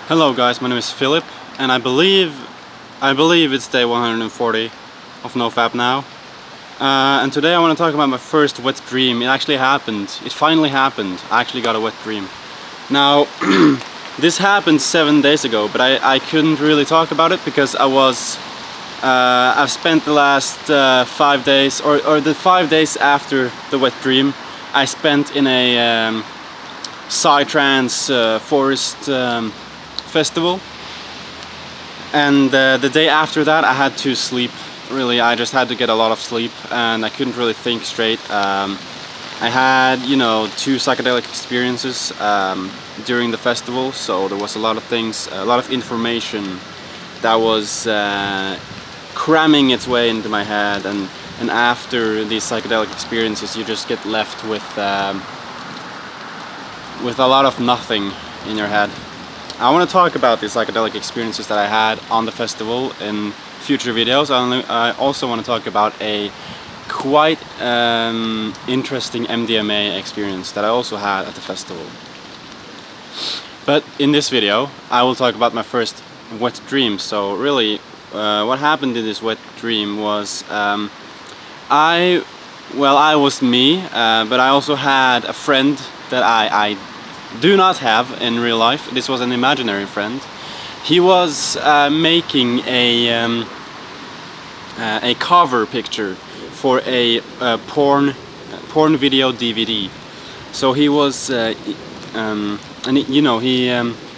Hello guys, my name is Philip, and I believe it's day 140 of NoFap now. And today I want to talk about my first wet dream. It actually happened. It finally happened. I actually got a wet dream. Now, this happened 7 days ago, but I couldn't really talk about it because I've spent the last 5 days, or the 5 days after the wet dream, I spent in a psytrance forest festival, and the day after that I had to sleep. Really, I just had to get a lot of sleep, and I couldn't really think straight. I had, 2 psychedelic experiences during the festival, so there was a lot of things, a lot of information that was cramming its way into my head, and after these psychedelic experiences you just get left with a lot of nothing in your head. I want to talk about these psychedelic experiences that I had on the festival in future videos. I also want to talk about a quite interesting MDMA experience that I also had at the festival. But in this video I will talk about my first wet dream. So really what happened in this wet dream was I was me, but I also had a friend that I do not have in real life. This was an imaginary friend. He was making a cover picture for a porn video DVD. So he was,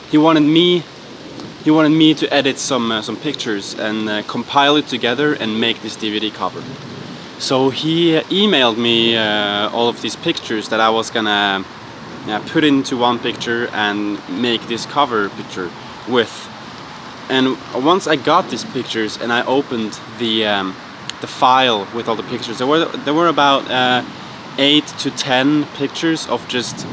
he wanted me to edit some pictures and compile it together and make this DVD cover. So he emailed me all of these pictures that I was gonna put into one picture and make this cover picture with. And once I got these pictures and I opened the file with all the pictures, there were about 8 to 10 pictures of just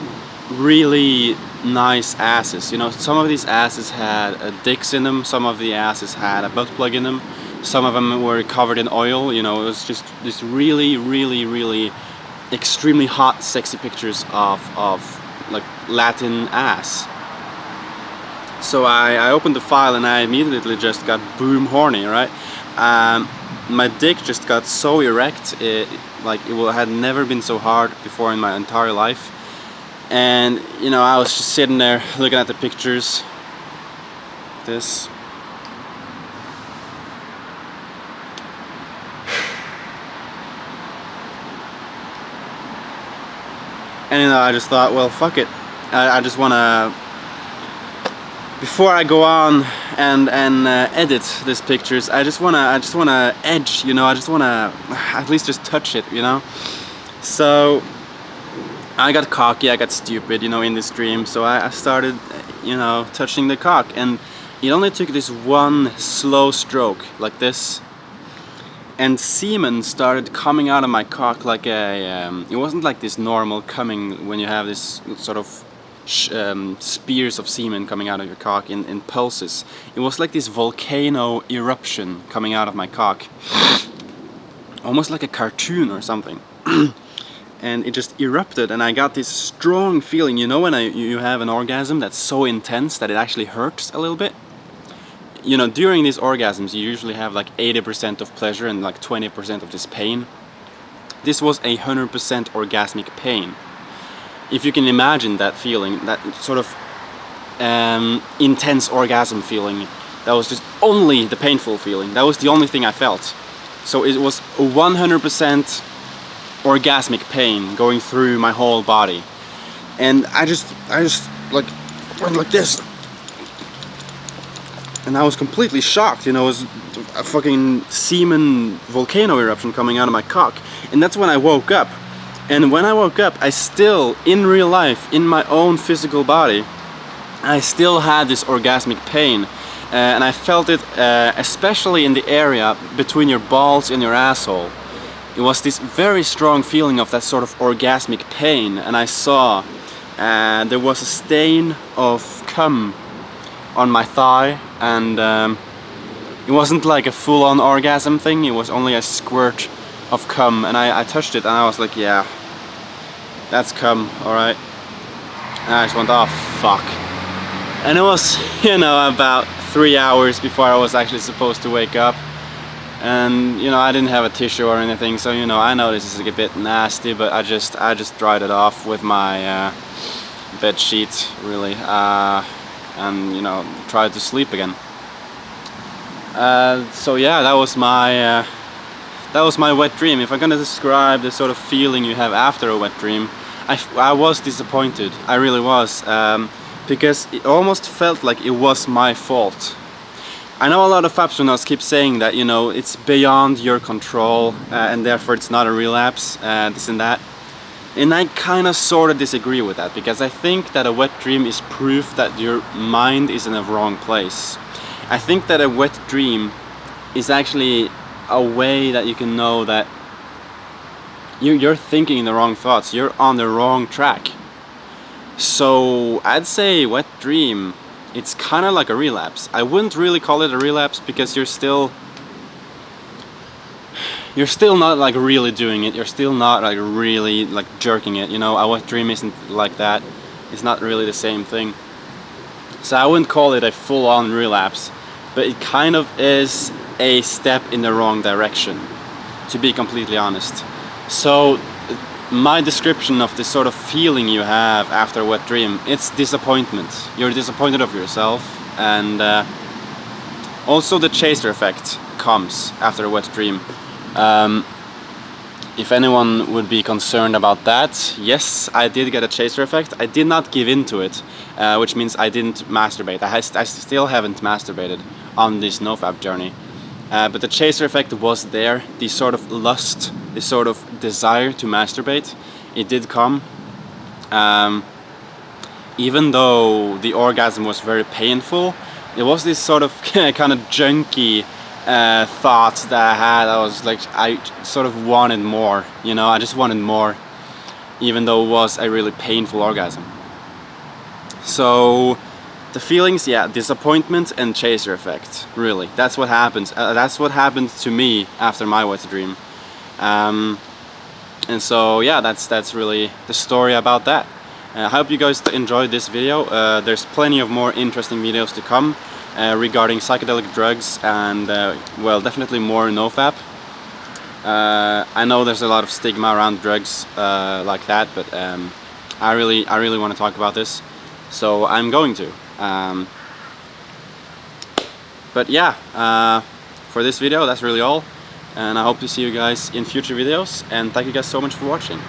really nice asses. Some of these asses had dicks in them, some of the asses had a butt plug in them, some of them were covered in oil. It was just this really, really, really extremely hot, sexy pictures of like Latin ass. So I opened the file and I immediately just got boom horny, right? My dick just got so erect, it had never been so hard before in my entire life. And I was just sitting there looking at the pictures. This. And I just thought, well, fuck it. I just wanna, before I go on and edit these pictures, I just wanna edge, I just wanna at least just touch it, So I got cocky, I got stupid, in this dream. So I started, touching the cock, and it only took this one slow stroke like this, and semen started coming out of my cock like it wasn't like this normal coming when you have this sort of spears of semen coming out of your cock in pulses. It was like this volcano eruption coming out of my cock, almost like a cartoon or something. And it just erupted, and I got this strong feeling. When you have an orgasm that's so intense that it actually hurts a little bit? During these orgasms you usually have like 80% of pleasure and like 20% of this pain. This was 100% orgasmic pain. If you can imagine that feeling, that sort of intense orgasm feeling, that was just only the painful feeling. That was the only thing I felt. So it was 100% orgasmic pain going through my whole body. And I just like went like this. And I was completely shocked, it was a fucking semen volcano eruption coming out of my cock. And that's when I woke up. And when I woke up, I still, in real life, in my own physical body, I still had this orgasmic pain. And I felt it especially in the area between your balls and your asshole. It was this very strong feeling of that sort of orgasmic pain. And I saw there was a stain of cum on my thigh, and it wasn't like a full-on orgasm thing, it was only a squirt of cum, and I touched it and I was like, yeah, that's cum, alright. And I just went, oh fuck. And it was, you know, about 3 hours before I was actually supposed to wake up. And, you know, I didn't have a tissue or anything, so, you know, I know this is a bit nasty, but I just dried it off with my bed sheet, really, and, you know, tried to sleep again. So yeah, that was my wet dream. If I'm gonna describe the sort of feeling you have after a wet dream, I was disappointed. I really was, because it almost felt like it was my fault. I know a lot of astronauts keep saying that, you know, it's beyond your control, and therefore it's not a relapse, this and that. And I kind of sort of disagree with that, because I think that a wet dream is proof that your mind is in a wrong place. I think that a wet dream is actually a way that you can know that you're thinking the wrong thoughts, you're on the wrong track. So I'd say wet dream, it's kind of like a relapse. I wouldn't really call it a relapse, because you're still not like really doing it, you're still not like really like jerking it, you know. A wet dream isn't like that, it's not really the same thing. So I wouldn't call it a full-on relapse, but it kind of is a step in the wrong direction, to be completely honest. So my description of this sort of feeling you have after a wet dream, it's disappointment. You're disappointed of yourself, and also the chaser effect comes after a wet dream. If anyone would be concerned about that, yes, I did get a chaser effect. I did not give in to it, which means I didn't masturbate. I still haven't masturbated on this NoFap journey. But the chaser effect was there, the sort of lust, the sort of desire to masturbate, it did come. Even though the orgasm was very painful, it was this sort of kind of junky thoughts that I had. I was like, I sort of wanted more, you know, I just wanted more, even though it was a really painful orgasm. So the feelings, yeah, disappointment and chaser effect, really, that's what happens. That's what happened to me after my wet dream. And so yeah, that's really the story about that. I hope you guys enjoyed this video. There's plenty of more interesting videos to come regarding psychedelic drugs, and well, definitely more NoFap. I know there's a lot of stigma around drugs like that, but I really want to talk about this, so I'm going to. But yeah, for this video, that's really all, and I hope to see you guys in future videos, and thank you guys so much for watching.